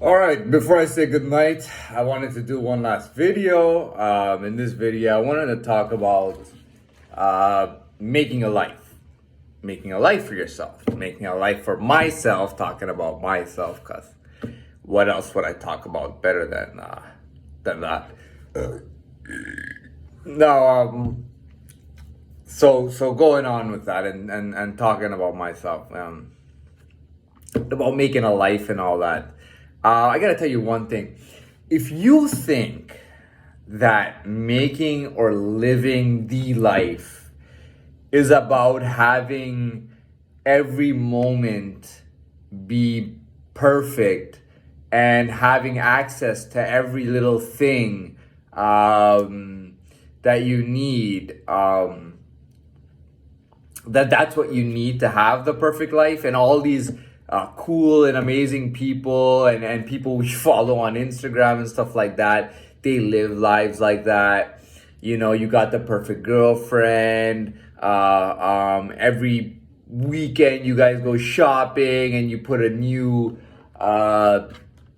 All right, before I say goodnight, I wanted to do one last video. In this video, I wanted to talk about making a life. Making a life for yourself. Making a life for myself, talking about myself, because what else would I talk about better than that? No, so going on with that and talking about myself, about making a life and all that. I gotta tell you one thing. If you think that making or living the life is about having every moment be perfect and having access to every little thing that you need, that's what you need to have the perfect life, and all these cool and amazing people and people we follow on Instagram and stuff like that, they live lives like that. You know, you got the perfect girlfriend. Every weekend you guys go shopping and you put a new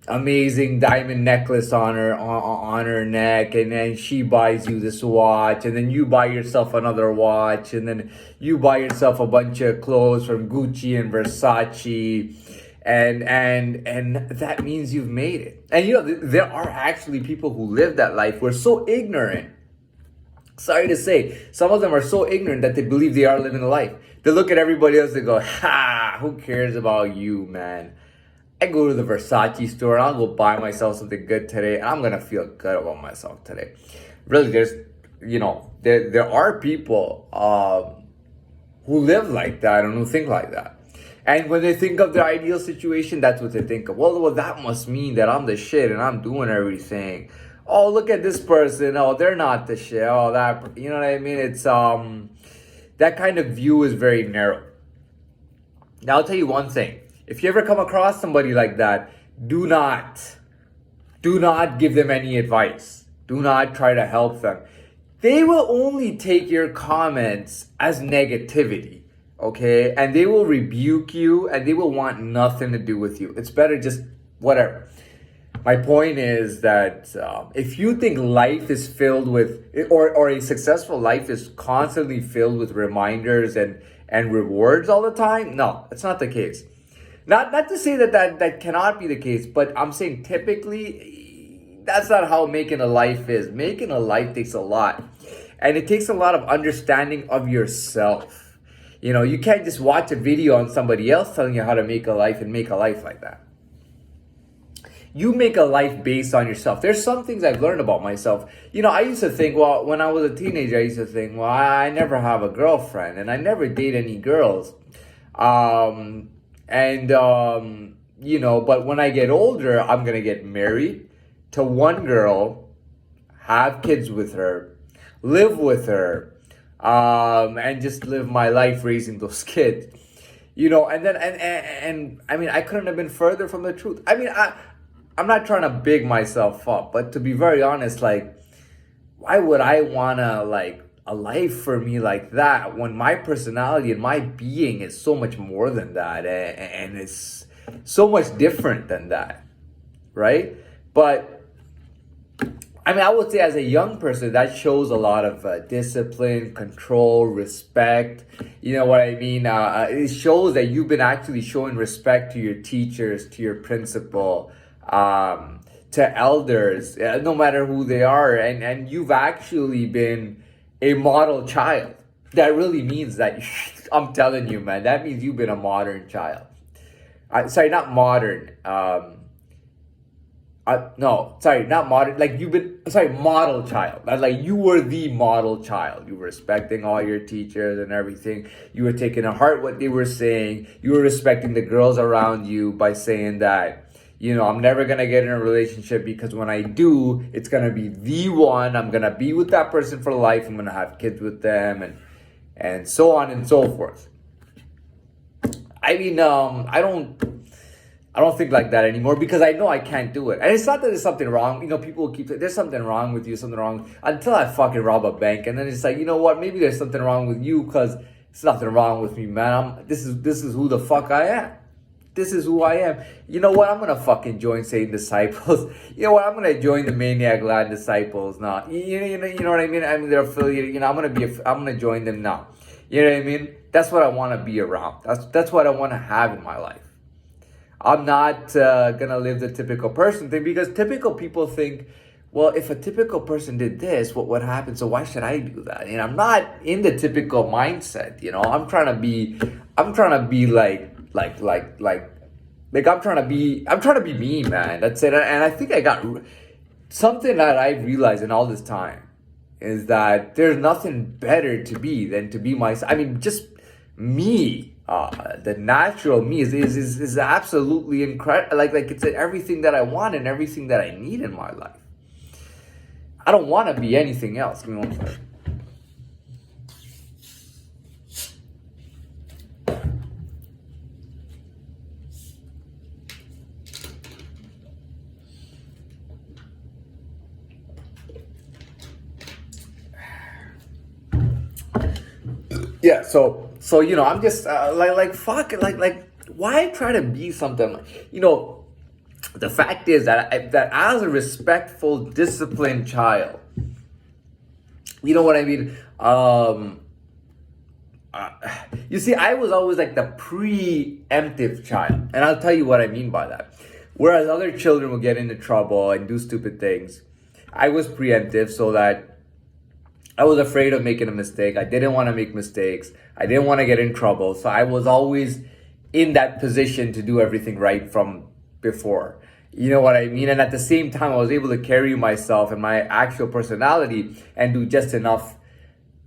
amazing diamond necklace on her neck, and then she buys you this watch, and then you buy yourself another watch, and then you buy yourself a bunch of clothes from Gucci and Versace, and that means you've made it. And you know, there are actually people who live that life. We're so ignorant. Sorry to say, some of them are so ignorant that they believe they are living a life. They look at everybody else and go, ha, who cares about you, man? I go to the Versace store and I'll go buy myself something good today, and I'm gonna feel good about myself today. Really, there are people who live like that and who think like that. And when they think of their ideal situation, that's what they think of. Well, that must mean that I'm the shit and I'm doing everything. Oh, look at this person. Oh, they're not the shit. Oh, that, you know what I mean? It's that kind of view is very narrow. Now, I'll tell you one thing. If you ever come across somebody like that, do not give them any advice. Do not try to help them. They will only take your comments as negativity, okay? And they will rebuke you and they will want nothing to do with you. It's better just whatever. My point is that if you think life is filled with, or a successful life is constantly filled with reminders and rewards all the time, no, that's not the case. Not to say that cannot be the case, but I'm saying typically that's not how making a life is. Making a life takes a lot. And it takes a lot of understanding of yourself. You know, you can't just watch a video on somebody else telling you how to make a life and make a life like that. You make a life based on yourself. There's some things I've learned about myself. You know, I used to think, well, when I was a teenager, I used to think, well, I never have a girlfriend and I never date any girls. You know, but when I get older, I'm going to get married to one girl, have kids with her, live with her, and just live my life raising those kids. You know, and then, and I mean, I couldn't have been further from the truth. I mean, I'm not trying to big myself up, but to be very honest, like, why would I want to, like, a life for me like that when my personality and my being is so much more than that, and it's so much different than that, right? But I mean, I would say as a young person, that shows a lot of discipline, control, respect. You know what I mean? It shows that you've been actually showing respect to your teachers, to your principal, to elders, no matter who they are, and you've actually been a model child. That really means that, I'm telling you, man, that means you've been a modern child. Sorry, not modern. No, sorry, not modern. Like model child. Like you were the model child. You were respecting all your teachers and everything. You were taking to heart what they were saying. You were respecting the girls around you by saying that, you know, I'm never going to get in a relationship because when I do, it's going to be the one. I'm going to be with that person for life. I'm going to have kids with them and so on and so forth. I mean, I don't think like that anymore because I know I can't do it. And it's not that there's something wrong. You know, people keep saying, there's something wrong with you, something wrong. Until I fucking rob a bank. And then it's like, you know what? Maybe there's something wrong with you because there's nothing wrong with me, man. This is who the fuck I am. this is who I am. You know what? I'm gonna fucking join Satan Disciples. You know what? I'm gonna join the Maniac Latin Disciples now. You know what I mean? I mean, they're affiliated. You know, I'm gonna join them now. You know what I mean? That's what I want to be around. That's what I want to have in my life. I'm not gonna live the typical person thing, because typical people think, well, if a typical person did this, what would happen? So why should I do that? And I'm not in the typical mindset. You know, I'm trying to be I'm trying to be me, man. That's it. And I think I got something that I realized in all this time is that there's nothing better to be than to be myself. I mean, just me. The natural me is absolutely incredible. Like it's everything that I want and everything that I need in my life. I don't want to be anything else. Give me one second. Yeah, so you know, I'm just fuck it, like why try to be something? You know, the fact is that as a respectful, disciplined child, you know what I mean. You see, I was always like the preemptive child, and I'll tell you what I mean by that. Whereas other children will get into trouble and do stupid things, I was preemptive, so that I was afraid of making a mistake. I didn't want to make mistakes. I didn't want to get in trouble. So I was always in that position to do everything right from before. You know what I mean? And at the same time, I was able to carry myself and my actual personality and do just enough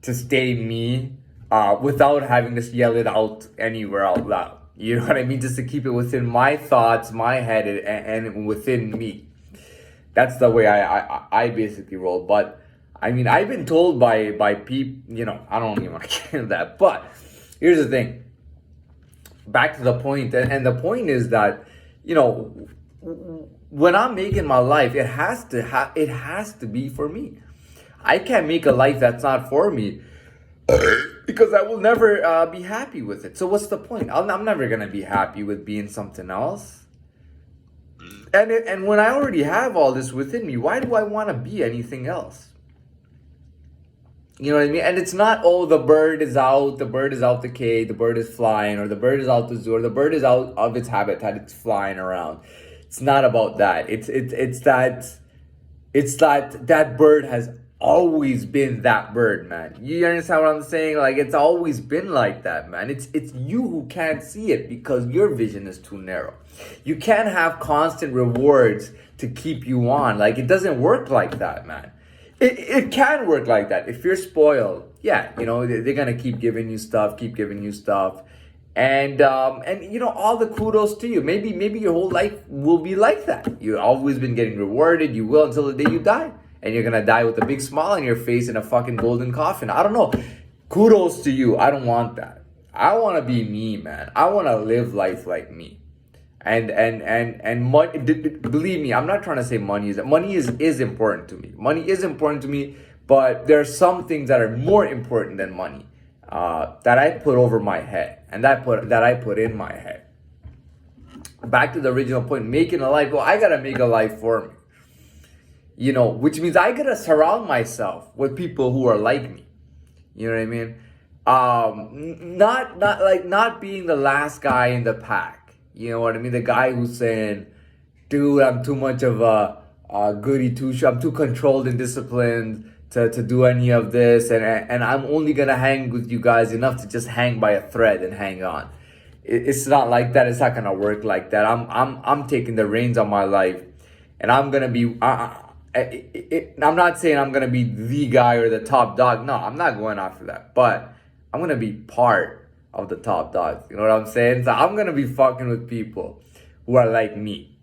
to stay me without having to yell it out anywhere out loud. You know what I mean? Just to keep it within my thoughts, my head, and within me. That's the way I basically roll. But I mean, I've been told by people, you know, I don't even want to get into that. But here's the thing. Back to the point, and the point is that, you know, when I'm making my life, it has to be for me. I can't make a life that's not for me because I will never be happy with it. So what's the point? I'm never gonna be happy with being something else. And when I already have all this within me, why do I want to be anything else? You know what I mean? And it's not, oh, the bird is out the cage, the bird is flying, or the bird is out the zoo, or the bird is out of its habitat, it's flying around. It's not about that. It's that bird has always been that bird, man. You understand what I'm saying? Like, it's always been like that, man. It's you who can't see it because your vision is too narrow. You can't have constant rewards to keep you on. Like, it doesn't work like that, man. It can work like that. If you're spoiled, yeah, you know, they're gonna keep giving you stuff, and you know, all the kudos to you. Maybe your whole life will be like that. You've always been getting rewarded. You will until the day you die, and you're gonna die with a big smile on your face in a fucking golden coffin. I don't know. Kudos to you. I don't want that. I want to be me, man. I want to live life like me. And money, believe me, I'm not trying to say money is important to me. Money is important to me, but there are some things that are more important than money that I put over my head and that I put in my head. Back to the original point, making a life. Well, I gotta make a life for me. You know, which means I gotta surround myself with people who are like me. You know what I mean? Not being the last guy in the pack. You know what I mean? The guy who's saying, dude, I'm too much of a goody two-shoes. I'm too controlled and disciplined to do any of this. And I'm only going to hang with you guys enough to just hang by a thread and hang on. It's not like that. It's not going to work like that. I'm taking the reins on my life. And I'm going to be... I'm not saying I'm going to be the guy or the top dog. No, I'm not going after that. But I'm going to be part of the top dogs. You know what I'm saying? So I'm gonna be fucking with people who are like me,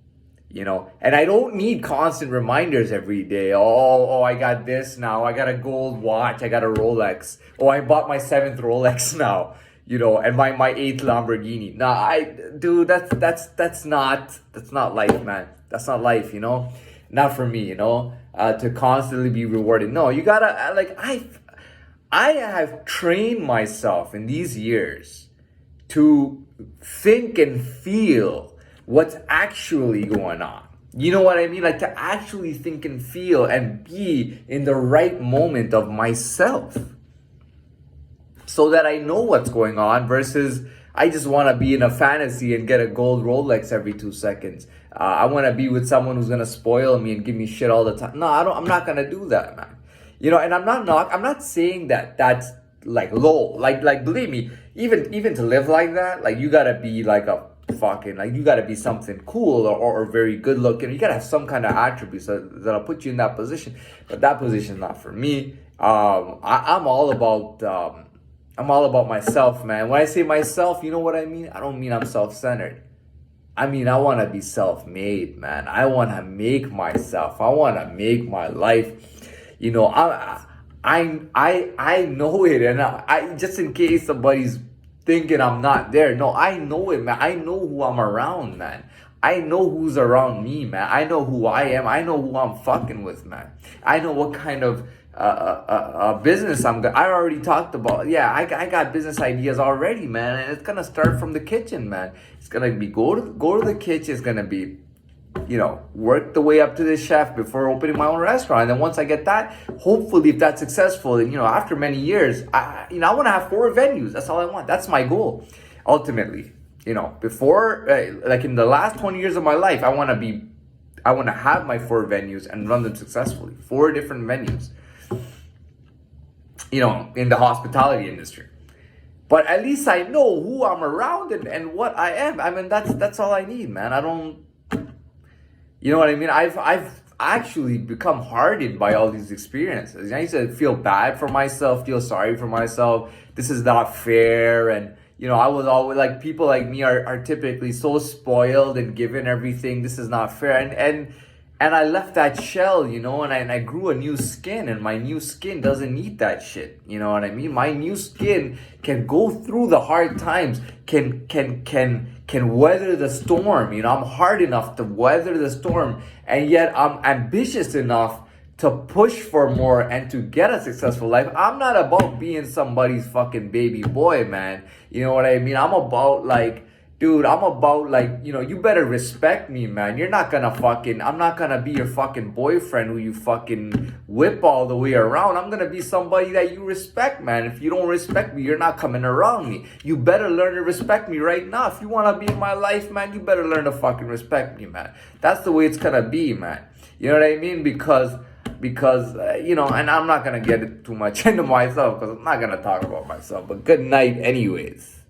you know? And I don't need constant reminders every day. Oh, I got this now. I got a gold watch. I got a Rolex. Oh, I bought my 7th Rolex now, you know, and my 8th Lamborghini. Nah, dude, that's not life, man. That's not life, you know? Not for me, you know? To constantly be rewarded. No, you gotta, I have trained myself in these years to think and feel what's actually going on. You know what I mean? Like to actually think and feel and be in the right moment of myself so that I know what's going on versus I just want to be in a fantasy and get a gold Rolex every 2 seconds. I want to be with someone who's going to spoil me and give me shit all the time. No, I'm not going to do that, man. And I'm not saying that that's like low. Like believe me, even to live like that, like you got to be like a fucking, like you got to be something cool or very good looking. You got to have some kind of attributes that'll put you in that position. But that position is not for me. I'm all about myself, man. When I say myself, you know what I mean? I don't mean I'm self-centered. I mean, I want to be self-made, man. I want to make myself. I want to make my life. I know it, and I just in case somebody's thinking I'm not there. No, I know it, man. I know who I'm around, man. I know who's around me, man. I know who I am. I know who I'm fucking with, man. I know what kind of business I already talked about. Yeah, I got business ideas already, man, and it's gonna start from the kitchen, man. It's gonna be go to the kitchen. It's gonna be, work the way up to the chef before opening my own restaurant. And then once I get that, hopefully, if that's successful, and after many years, I want to have 4 venues. That's all I want. That's my goal, ultimately. Before, like in the last 20 years of my life, I want to have my 4 venues and run them successfully. 4 different venues. In the hospitality industry. But at least I know who I'm around and what I am. I mean, that's all I need, man. I don't, you know what I mean? I've actually become hardened by all these experiences. I used to feel bad for myself, feel sorry for myself. This is not fair. And, I was always like, people like me are typically so spoiled and given everything. This is not fair. And I left that shell, and I grew a new skin, and my new skin doesn't need that shit. You know what I mean? My new skin can go through the hard times, can weather the storm. I'm hard enough to weather the storm, and yet I'm ambitious enough to push for more and to get a successful life. I'm not about being somebody's fucking baby boy, man. You know what I mean? I'm about dude, I'm about you better respect me, man. I'm not gonna be your fucking boyfriend who you fucking whip all the way around. I'm gonna be somebody that you respect, man. If you don't respect me, you're not coming around me. You better learn to respect me right now. If you wanna be in my life, man, you better learn to fucking respect me, man. That's the way it's gonna be, man. You know what I mean? Because and I'm not gonna get too much into myself because I'm not gonna talk about myself. But good night anyways.